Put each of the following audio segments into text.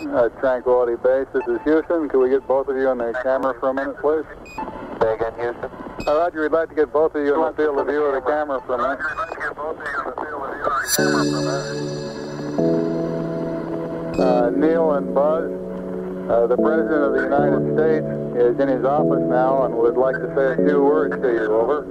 Tranquility Base, this is Houston. Could we get both of you on the camera for a minute, please? Say again, Houston. Roger, we'd like to get both of you in the field of view of the camera for a minute. Neil and Buzz, the President of the United States is in his office now and would like to say a few words to you. Over.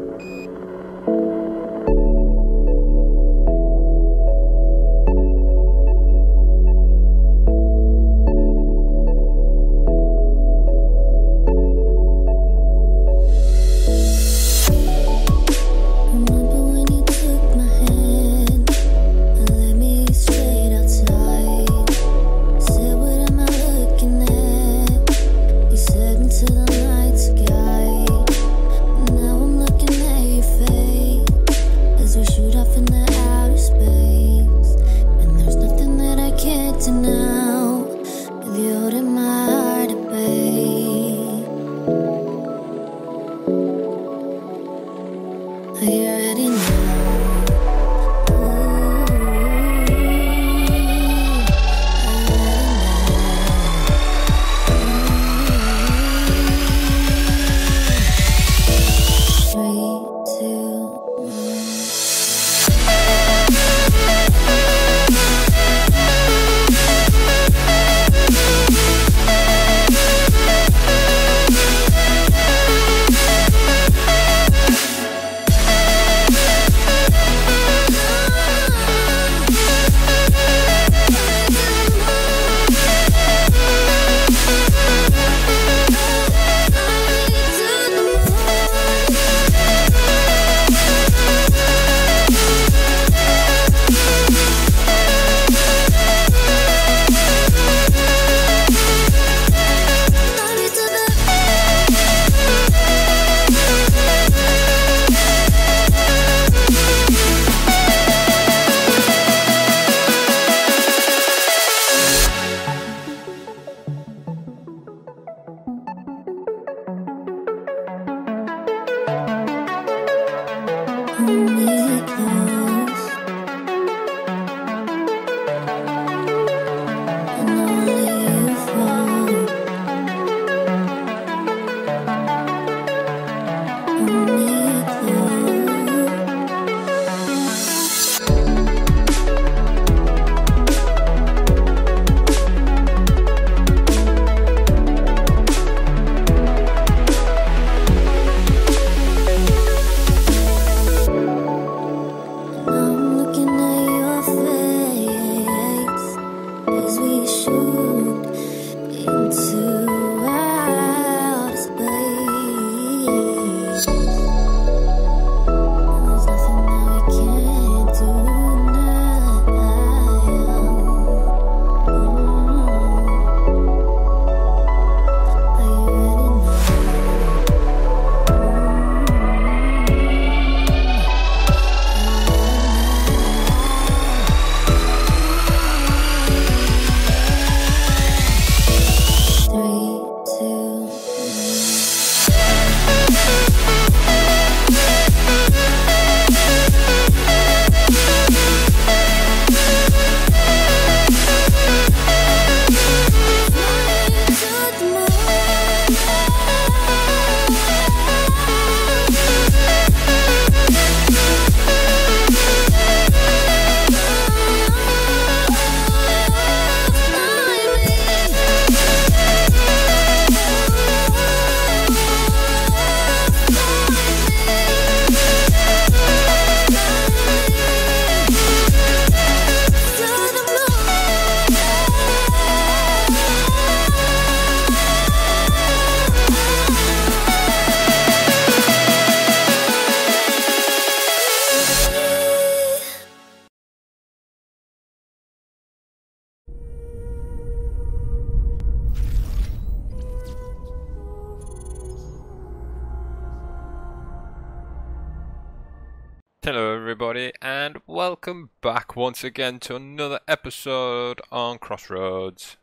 Hello everybody and welcome back once again to another episode on Crossroads.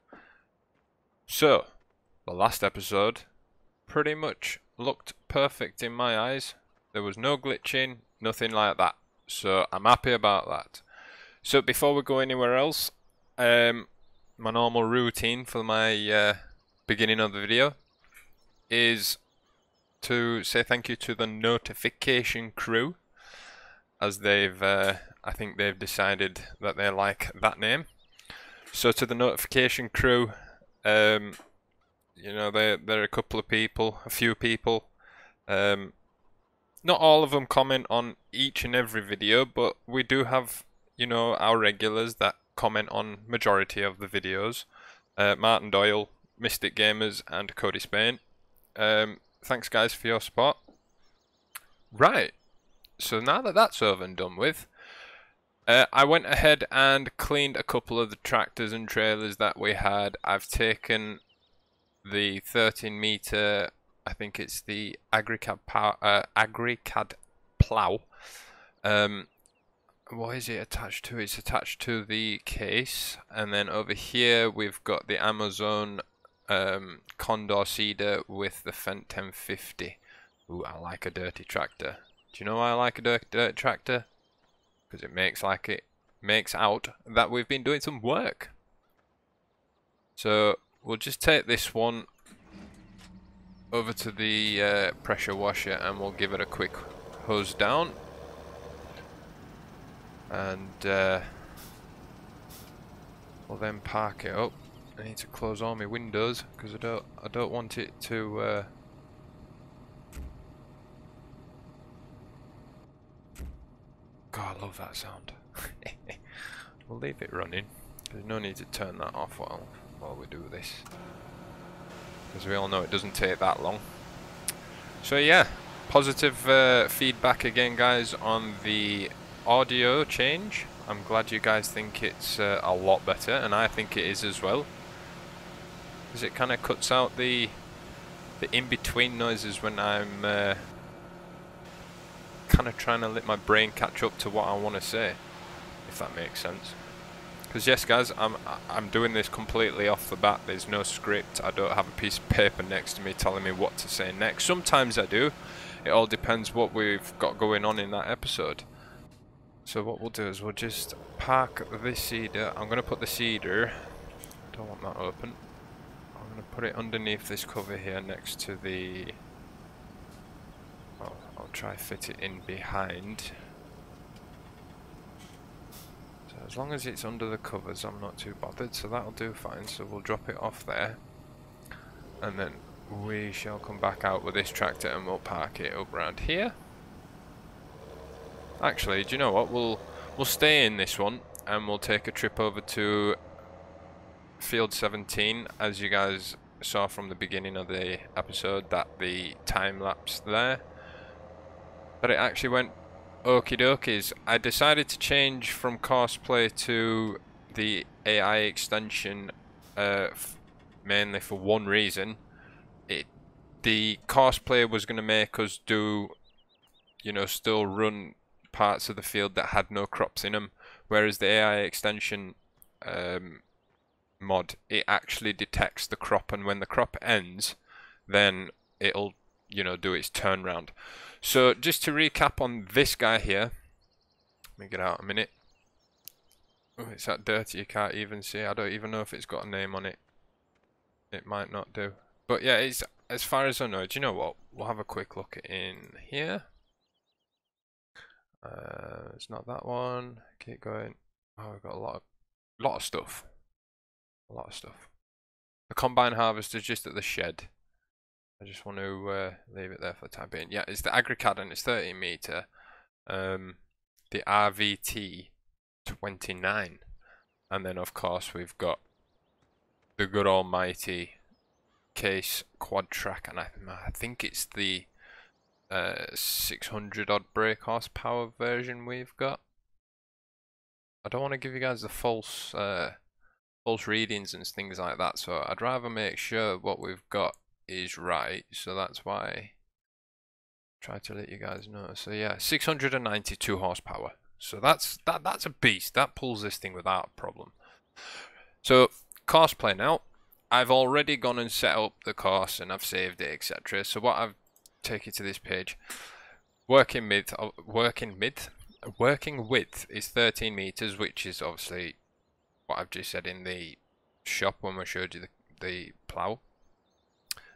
So, the last episode pretty much looked perfect in my eyes. There was no glitching, nothing like that. So I'm happy about that. So before we go anywhere else, my normal routine for my beginning of the video is to say thank you to the notification crew, as they've I think they've decided that they like that name. So to the notification crew, you know, they're a couple of people, a few people. Not all of them comment on each and every video, but we do have, you know, our regulars that comment on majority of the videos. Martin Doyle, Mystic Gamers, and Cody Spain. Thanks guys for your support. Right, so now that that's over and done with, I went ahead and cleaned a couple of the tractors and trailers that we had. I've taken the 13 meter, I think it's the AgriCAD plow. What is it attached to? It's attached to the case, and then over here we've got the Amazon Condor Seeder with the Fendt 1050. Ooh, I like a dirty tractor. Do you know why I like a dirty tractor? Because it makes out that we've been doing some work. So we'll just take this one over to the pressure washer and we'll give it a quick hose down. And we'll then park it up. I need to close all my windows because I don't want it to God, I love that sound. We'll leave it running. There's no need to turn that off while we do this, because we all know it doesn't take that long. So yeah, positive feedback again guys on the audio change. I'm glad you guys think it's a lot better, and I think it is as well, because it kind of cuts out the in-between noises when I'm kind of trying to let my brain catch up to what I want to say, if that makes sense. Because yes guys, I'm doing this completely off the bat. There's no script. I don't have a piece of paper next to me telling me what to say next. Sometimes I do. It all depends what we've got going on in that episode. So what we'll do is we'll just park this seeder. I'm going to put the seeder, don't want that open, I'm going to put it underneath this cover here next to the, well, I'll try fit it in behind. So as long as it's under the covers I'm not too bothered, so that'll do fine. So we'll drop it off there, and then we shall come back out with this tractor and we'll park it up around here. Actually, do you know what? We'll stay in this one and we'll take a trip over to Field 17. As you guys saw from the beginning of the episode, that the time lapse there, but it actually went okie dokies. I decided to change from CoursePlay to the AI extension mainly for one reason. The CoursePlay was going to make us do, you know, still run parts of the field that had no crops in them, whereas the AI extension mod, it actually detects the crop, and when the crop ends then it'll, you know, do its turnaround. So just to recap on this guy here, let me get out a minute. Oh, it's that dirty you can't even see. I don't even know if it's got a name on it. It might not do, but yeah, it's, as far as I know. Do you know what, we'll have a quick look in here. It's not that one. Keep going. Oh, we've got a lot of stuff. A lot of stuff. The combine harvester's just at the shed. I just want to leave it there for the time being. Yeah, it's the AgriCAD and it's 13 meter. The RVT 29, and then of course we've got the good almighty Case Quadtrack, and I think it's the 600 odd brake horsepower version we've got. I don't want to give you guys the false readings and things like that, so I'd rather make sure what we've got is right. So that's why I try to let you guys know. So yeah, 692 horsepower. So that's a beast. That pulls this thing without a problem. So CoursePlay now. I've already gone and set up the course and I've saved it, etc. So what I've taken to this page, working width is 13 meters, which is obviously what I've just said in the shop when we showed you the plow.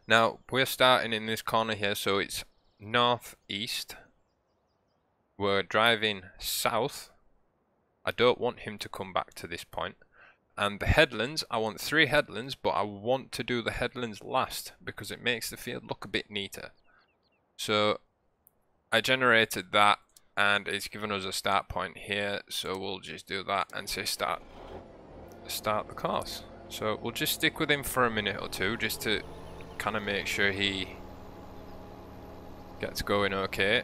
Now we're starting in this corner here, so it's northeast. We're driving south. I don't want him to come back to this point. And the headlands, I want 3 headlands, but I want to do the headlands last because it makes the field look a bit neater. So I generated that and it's given us a start point here, so we'll just do that and say start the course. So we'll just stick with him for a minute or two just to kind of make sure he gets going okay.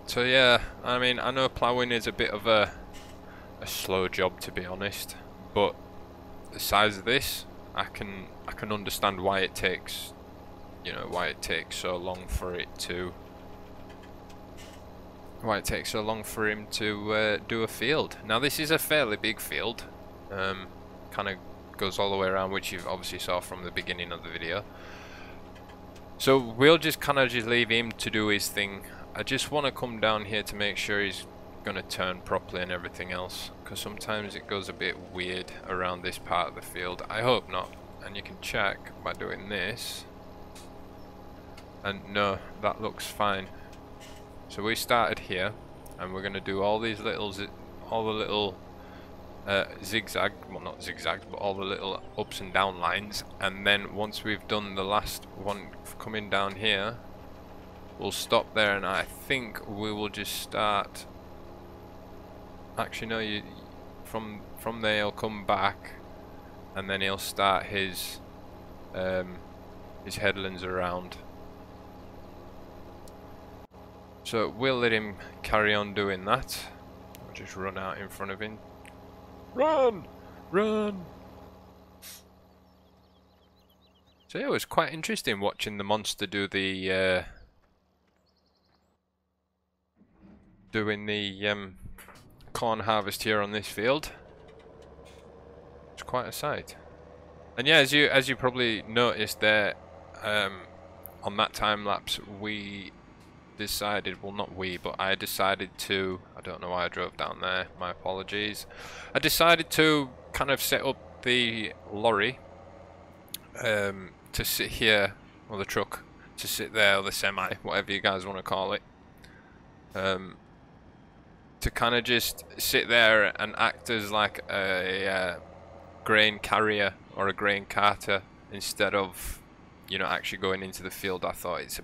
So yeah, I mean, I know ploughing is a bit of a slow job, to be honest, but the size of this, I can understand why it takes, you know, why it takes so long for him to do a field. Now this is a fairly big field, kind of goes all the way around, which you've obviously saw from the beginning of the video. So we'll just kind of leave him to do his thing. I just want to come down here to make sure he's going to turn properly and everything else, because sometimes it goes a bit weird around this part of the field. I hope not, and you can check by doing this, and no, that looks fine. So we started here and we're going to do all these little zigzag, well not zigzags, but all the little ups and down lines, and then once we've done the last one coming down here, we'll stop there, and I think we will just start. Actually, no, from there he'll come back, and then he'll start his headlands around. So we'll let him carry on doing that. I'll just run out in front of him. Run! Run! So yeah, it was quite interesting watching the monster do the doing the corn harvest here on this field. It's quite a sight. And yeah, as you probably noticed there, on that time lapse, we decided, well not we, but I decided to, I don't know why I drove down there, my apologies. I decided to kind of set up the lorry to sit here, or the truck to sit there, or the semi, whatever you guys want to call it, to kind of just sit there and act as like a grain carrier or a grain carter instead of, you know, actually going into the field. I thought it's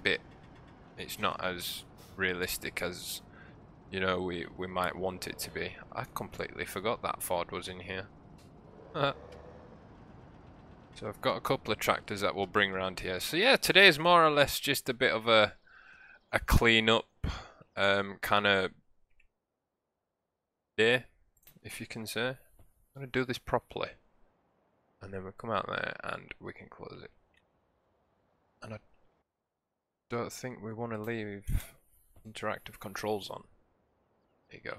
not as realistic as, you know, we might want it to be. I completely forgot that Ford was in here. So I've got a couple of tractors that we'll bring around here. So yeah, today is more or less just a bit of a clean up kind of day, if you can say. I'm going to do this properly, and then we'll come out there and we can close it. And I don't think we want to leave interactive controls on. There you go.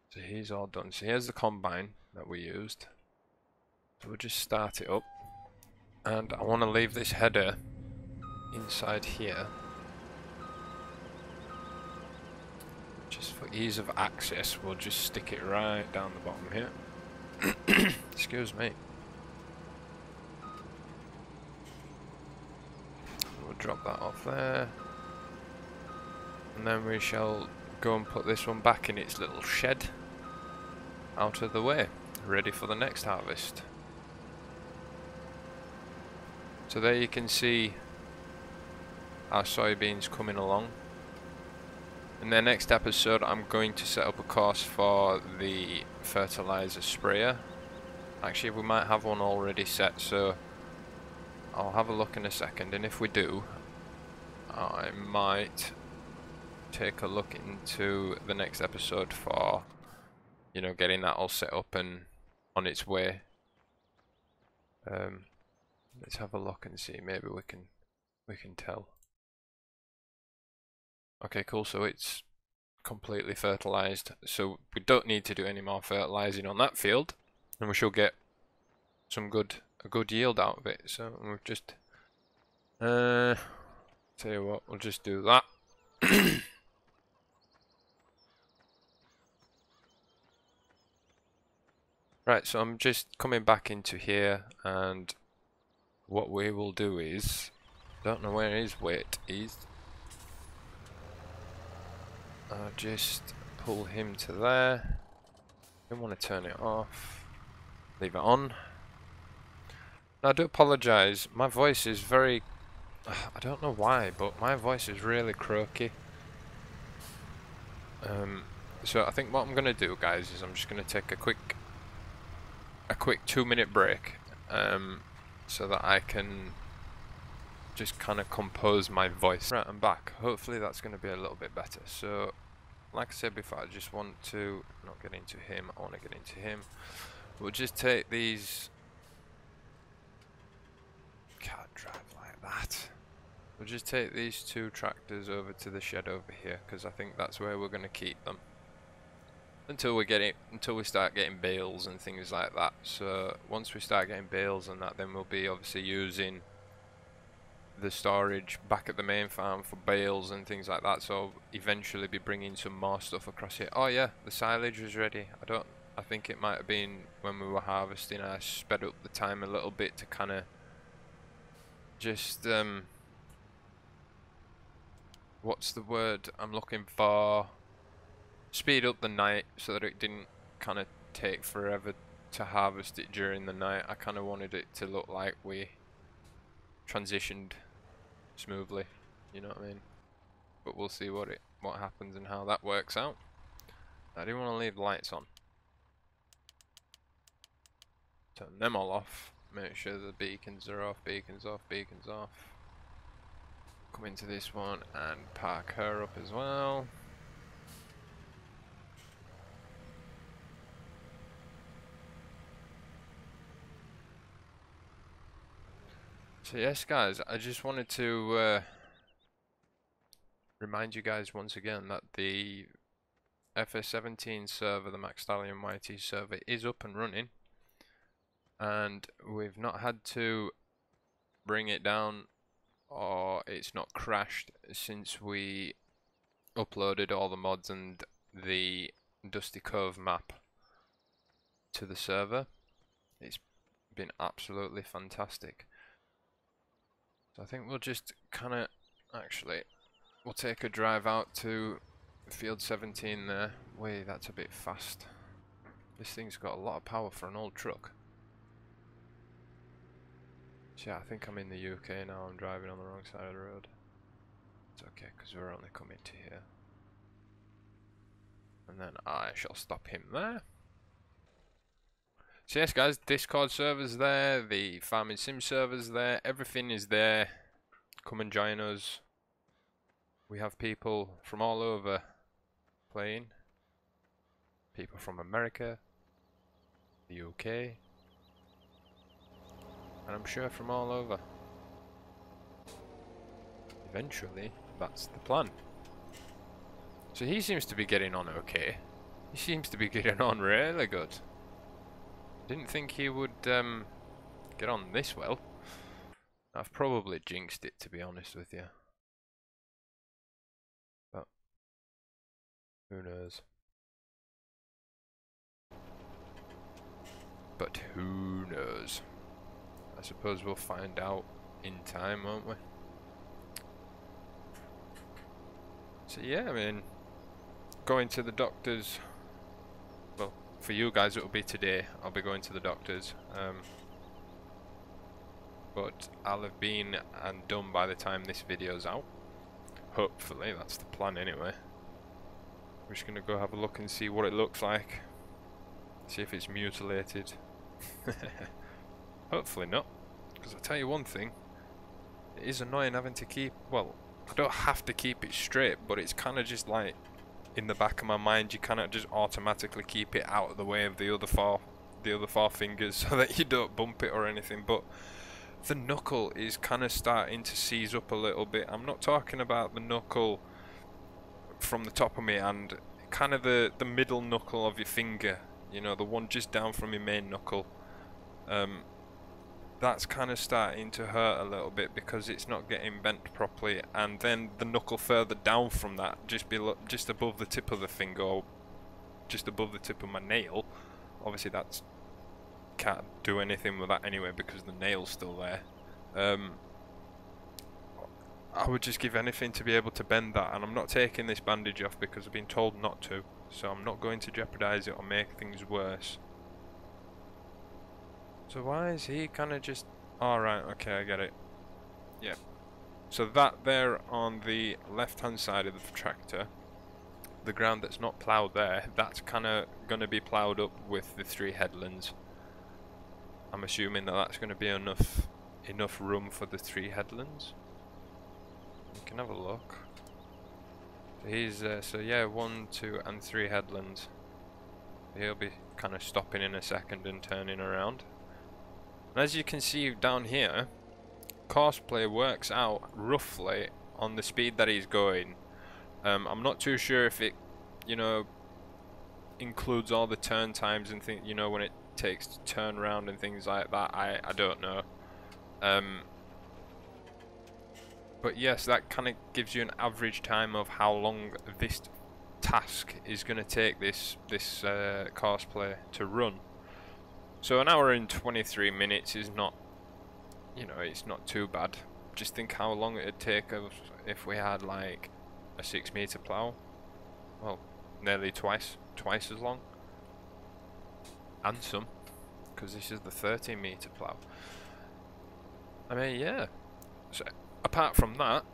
So he's all done. So here's the combine that we used. So we'll just start it up, and I want to leave this header inside here just for ease of access. We'll just stick it right down the bottom here. Excuse me. We'll drop that off there, and then we shall go and put this one back in its little shed out of the way, ready for the next harvest. So there you can see our soybeans coming along. In the next episode, I'm going to set up a course for the fertilizer sprayer. Actually, we might have one already set, so I'll have a look in a second, and if we do, I might take a look into the next episode for, you know, getting that all set up and on its way. Let's have a look and see, maybe we can tell. Okay, cool, so it's completely fertilized, so we don't need to do any more fertilizing on that field, and we shall get a good yield out of it. So we've just tell you what, we'll just do that. Right, so I'm just coming back into here, and what we will do is, don't know where his weight is. I'll just pull him to there. Don't want to turn it off. Leave it on. Now, I do apologise. My voice is very, I don't know why, but my voice is really croaky. So I think what I'm gonna do, guys, is I'm just gonna take a quick 2-minute break, so that I can just kind of compose my voice. Right, I'm back. Hopefully that's gonna be a little bit better. So, like I said before, I just want to not get into him. I want to get into him. We'll just take these. Can't drive like that. We'll just take these 2 tractors over to the shed over here, because I think that's where we're going to keep them until we start getting bales and things like that. So once we start getting bales and that, then we'll be obviously using the storage back at the main farm for bales and things like that. So I'll eventually be bringing some more stuff across here. Oh yeah, the silage was ready. I think it might have been when we were harvesting. I sped up the time a little bit to kind of just what's the word I'm looking for? Speed up the night so that it didn't kind of take forever to harvest it during the night. I kind of wanted it to look like we transitioned smoothly, you know what I mean? But we'll see what happens and how that works out. I do want to leave the lights on. Turn them all off. Make sure the beacons are off, beacons off, beacons off. Come into this one and park her up as well. So yes guys, I just wanted to remind you guys once again that the FS17 server, the McSTALLION YT server, is up and running, and we've not had to bring it down, or it's not crashed since we uploaded all the mods and the Dusty Cove map to the server. It's been absolutely fantastic. So I think we'll just kind of, actually, we'll take a drive out to field 17 there. Wait, that's a bit fast. This thing's got a lot of power for an old truck. So yeah, I think I'm in the UK now. I'm driving on the wrong side of the road. It's okay, because we're only coming to here. And then I shall stop him there. So yes guys, Discord server's there, the Farming Sim server's there, everything is there. Come and join us. We have people from all over playing. People from America, the UK, and I'm sure from all over. Eventually, that's the plan. So he seems to be getting on okay. He seems to be getting on really good. Didn't think he would get on this well. I've probably jinxed it, to be honest with you. But who knows? But who knows? I suppose we'll find out in time, won't we? So yeah, I mean, going to the doctors. Well, for you guys it will be today. I'll be going to the doctors. But I'll have been and done by the time this video's out. Hopefully, that's the plan anyway. We're just going to go have a look and see what it looks like. See if it's mutilated. Hopefully not. Because I'll tell you one thing. It is annoying having to keep... Well, I don't have to keep it straight, but it's kind of just like... In the back of my mind, you cannot just automatically keep it out of the way of the other four fingers so that you don't bump it or anything. But the knuckle is kind of starting to seize up a little bit. I'm not talking about the knuckle from the top of my hand, kind of the middle knuckle of your finger, you know, the one just down from your main knuckle. That's kind of starting to hurt a little bit because it's not getting bent properly, and then the knuckle further down from that, just above the tip of the finger, or just above the tip of my nail. Obviously that's can't do anything with that anyway because the nail's still there. I would just give anything to be able to bend that, and I'm not taking this bandage off because I've been told not to, so I'm not going to jeopardize it or make things worse. So why is he kind of just... Alright, okay, I get it. Yeah. So that there on the left hand side of the tractor, the ground that's not ploughed there, that's kind of going to be ploughed up with the 3 headlands. I'm assuming that that's going to be enough room for the 3 headlands. You can have a look. So he's so yeah, 1, 2 and 3 headlands. He'll be kind of stopping in a second and turning around. And as you can see down here, CoursePlay works out roughly on the speed that he's going. I'm not too sure if it, you know, includes all the turn times and things, you know, when it takes to turn around and things like that. I don't know. But yes, that kind of gives you an average time of how long this task is going to take this CoursePlay to run. So an hour and 23 minutes is not, you know, it's not too bad. Just think how long it'd take us if we had like a 6 meter plough. Well, nearly twice as long. And some, because this is the 30 meter plough. I mean, yeah. So apart from that,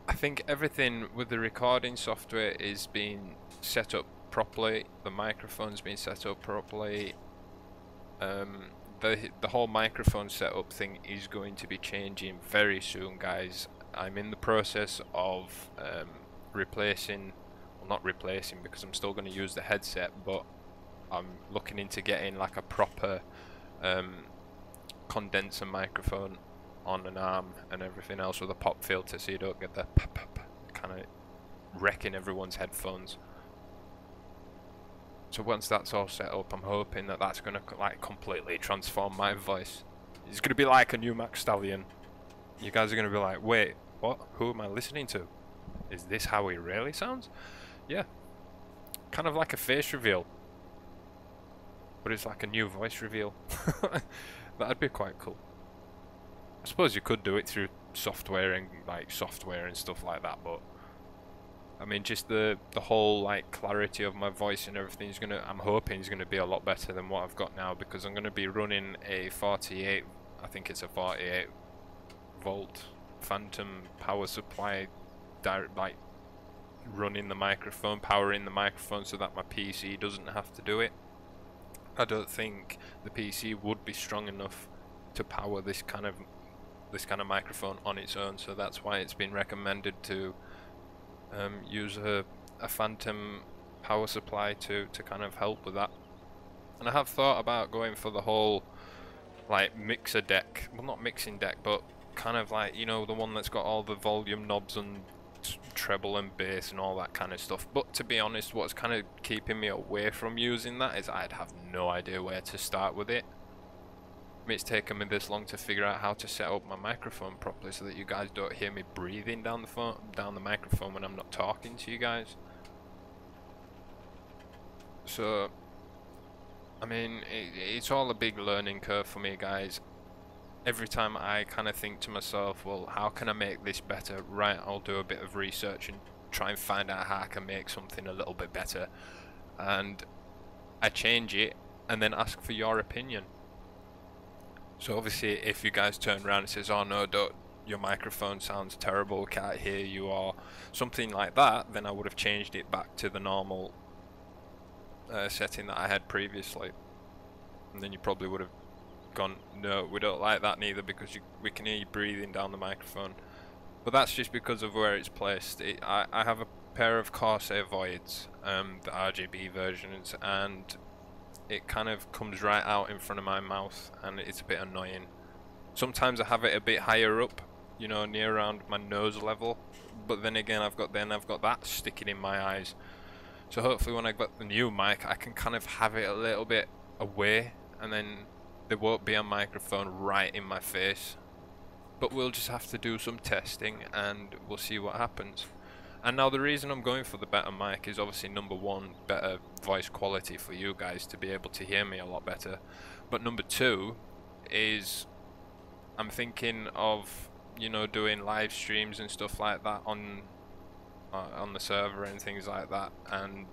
I think everything with the recording software is being set up properly. The microphone's been set up properly. The whole microphone setup thing is going to be changing very soon, guys. I'm in the process of replacing, well, not replacing because I'm still going to use the headset, but I'm looking into getting like a proper condenser microphone on an arm and everything else with a pop filter, so you don't get the pop kind of wrecking everyone's headphones. So once that's all set up, I'm hoping that that's going to like completely transform my voice. It's going to be like a new McSTALLION. You guys are going to be like, wait, what? Who am I listening to? Is this how he really sounds? Yeah. Kind of like a face reveal. But it's like a new voice reveal. That'd be quite cool. I suppose you could do it through software and stuff like that, but I mean, just the whole like clarity of my voice and everything is gonna, I'm hoping is gonna be a lot better than what I've got now, because I'm gonna be running a 48, I think it's a 48 volt phantom power supply, direct, like running the microphone, powering the microphone so that my PC doesn't have to do it. I don't think the PC would be strong enough to power this kind of microphone on its own, so that's why it's been recommended to use a phantom power supply to kind of help with that. And I have thought about going for the whole like mixer deck, well, not mixing deck, but kind of like, you know, the one that's got all the volume knobs and treble and bass and all that kind of stuff. But to be honest, what's kind of keeping me away from using that is I'd have no idea where to start with it. I mean, it's taken me this long to figure out how to set up my microphone properly so that you guys don't hear me breathing down the microphone when I'm not talking to you guys. So I mean, it's all a big learning curve for me, guys. Every time I kind of think to myself, well, how can I make this better? Right, I'll do a bit of research and try and find out how I can make something a little bit better, and I change it and then ask for your opinion. So obviously if you guys turn around and says, oh no, your microphone sounds terrible, can't hear you, or something like that, then I would have changed it back to the normal setting that I had previously, and then you probably would have gone, no, we don't like that neither, because we can hear you breathing down the microphone. But that's just because of where it's placed. I have a pair of Corsair Voids, the RGB versions, and it kind of comes right out in front of my mouth, and it's a bit annoying. Sometimes I have it a bit higher up, you know, near around my nose level, but then again I've got that sticking in my eyes. So hopefully when I got the new mic, I can kind of have it a little bit away, and then there won't be a microphone right in my face. But we'll just have to do some testing and we'll see what happens. And now the reason I'm going for the better mic is obviously number one, better voice quality for you guys to be able to hear me a lot better. But number two is I'm thinking of, you know, doing live streams and stuff like that on the server and things like that. And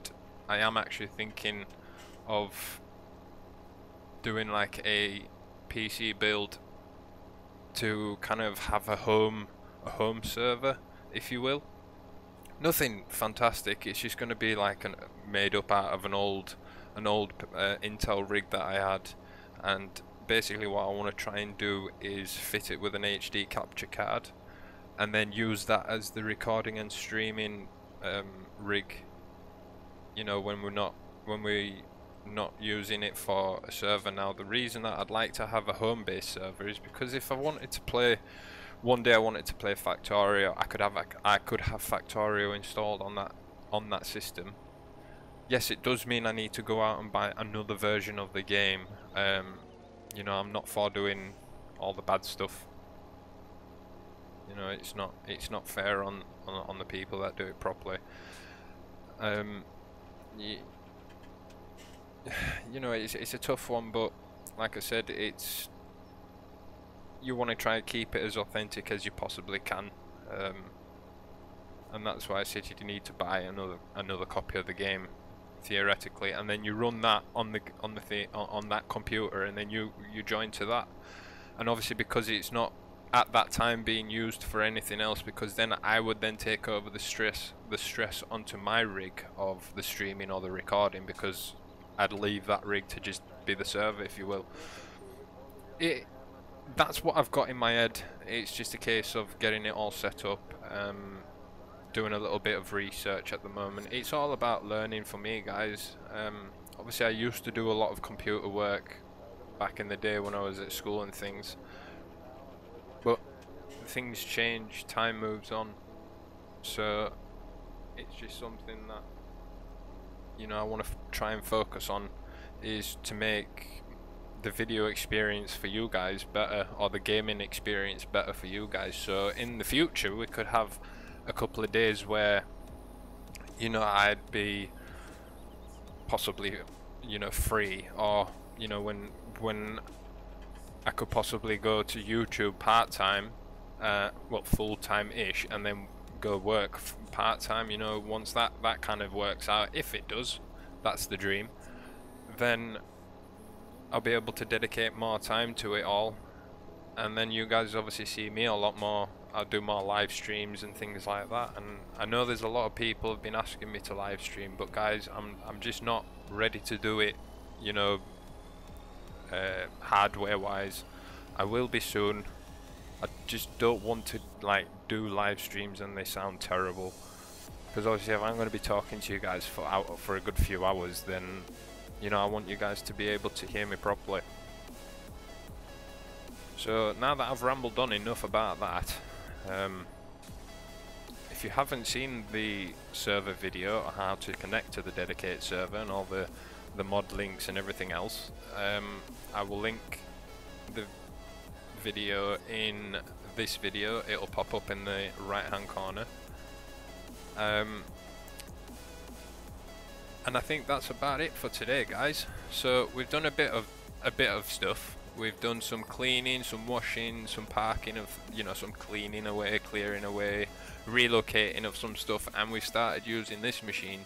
I am actually thinking of doing like a PC build to kind of have a home server, if you will. Nothing fantastic. It's just going to be like made up out of an old Intel rig that I had, and basically what I want to try and do is fit it with an HD capture card, and then use that as the recording and streaming rig. You know, when we're not using it for a server. Now the reason that I'd like to have a home-based server is because if I wanted to play, one day I wanted to play Factorio, I could have Factorio installed on that system. Yes, it does mean I need to go out and buy another version of the game. You know, I'm not for doing all the bad stuff. You know, it's not fair on the people that do it properly. You know, it's a tough one, but like I said, you want to try and keep it as authentic as you possibly can, and that's why I said you need to buy another copy of the game, theoretically, and then you run that on that computer, and then you join to that. And obviously, because it's not at that time being used for anything else, because then I would then take over the stress onto my rig of the streaming or the recording, because I'd leave that rig to just be the server, if you will. That's what I've got in my head. It's just a case of getting it all set up, doing a little bit of research at the moment. It's all about learning for me, guys. Obviously I used to do a lot of computer work back in the day when I was at school and things, but things change, time moves on, so it's just something that, you know, I want to try and focus on, is to make the video experience for you guys better, or the gaming experience better for you guys. So in the future we could have a couple of days where, you know, I'd be possibly, you know, free, or, you know, when I could possibly go to YouTube part-time, well, full-time-ish, and then go work part-time. You know, once that kind of works out, if it does, that's the dream, then I'll be able to dedicate more time to it all, and then you guys obviously see me a lot more. I'll do more live streams and things like that, and I know there's a lot of people have been asking me to live stream, but guys, I'm just not ready to do it, you know, hardware wise. I will be soon. I just don't want to like do live streams and they sound terrible, because obviously if I'm going to be talking to you guys for a good few hours, then, you know, I want you guys to be able to hear me properly. So now that I've rambled on enough about that, if you haven't seen the server video on how to connect to the dedicated server and all the mod links and everything else, I will link the video in this video. It'll pop up in the right hand corner, and I think that's about it for today, guys. So we've done a bit of stuff. We've done some cleaning, some washing, some parking of, you know, some cleaning away, clearing away, relocating of some stuff, and we've started using this machine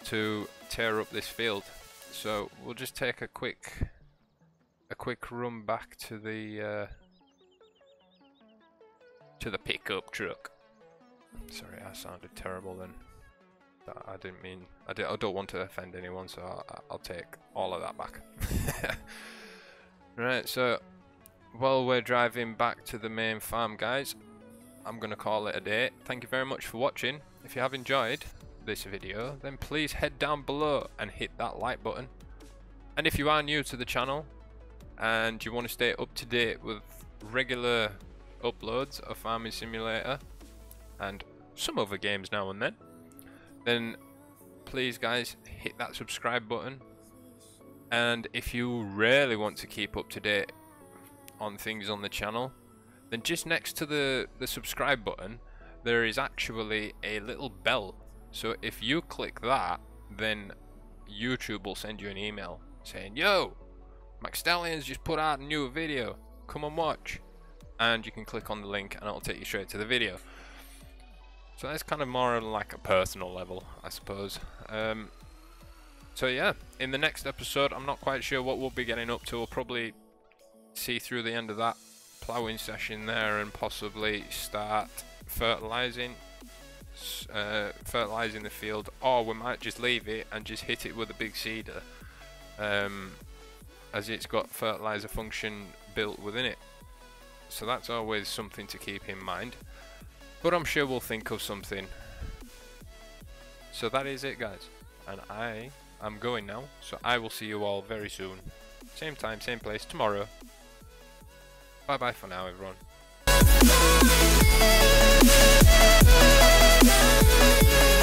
to tear up this field. So we'll just take a quick run back to the pickup truck. Sorry, I sounded terrible then. I didn't mean. I don't want to offend anyone, so I'll take all of that back. Right, so while we're driving back to the main farm, guys, I'm gonna call it a day. Thank you very much for watching. If you have enjoyed this video, then please head down below and hit that like button. And if you are new to the channel and you want to stay up to date with regular uploads of Farming Simulator and some other games now and then please, guys, hit that subscribe button. And if you really want to keep up to date on things on the channel, then just next to the subscribe button there is actually a little bell. So if you click that, then YouTube will send you an email saying, yo, McSTALLION's just put out a new video, come and watch. And you can click on the link and it'll take you straight to the video. So that's kind of more on like a personal level, I suppose. So yeah, in the next episode, I'm not quite sure what we'll be getting up to. We'll probably see through the end of that ploughing session there and possibly start fertilizing the field, or we might just leave it and just hit it with a big seeder, as it's got fertilizer function built within it. So that's always something to keep in mind, but I'm sure we'll think of something. So that is it, guys, and I'm going now, so I will see you all very soon, same time, same place, tomorrow. Bye bye for now, everyone. Yeah.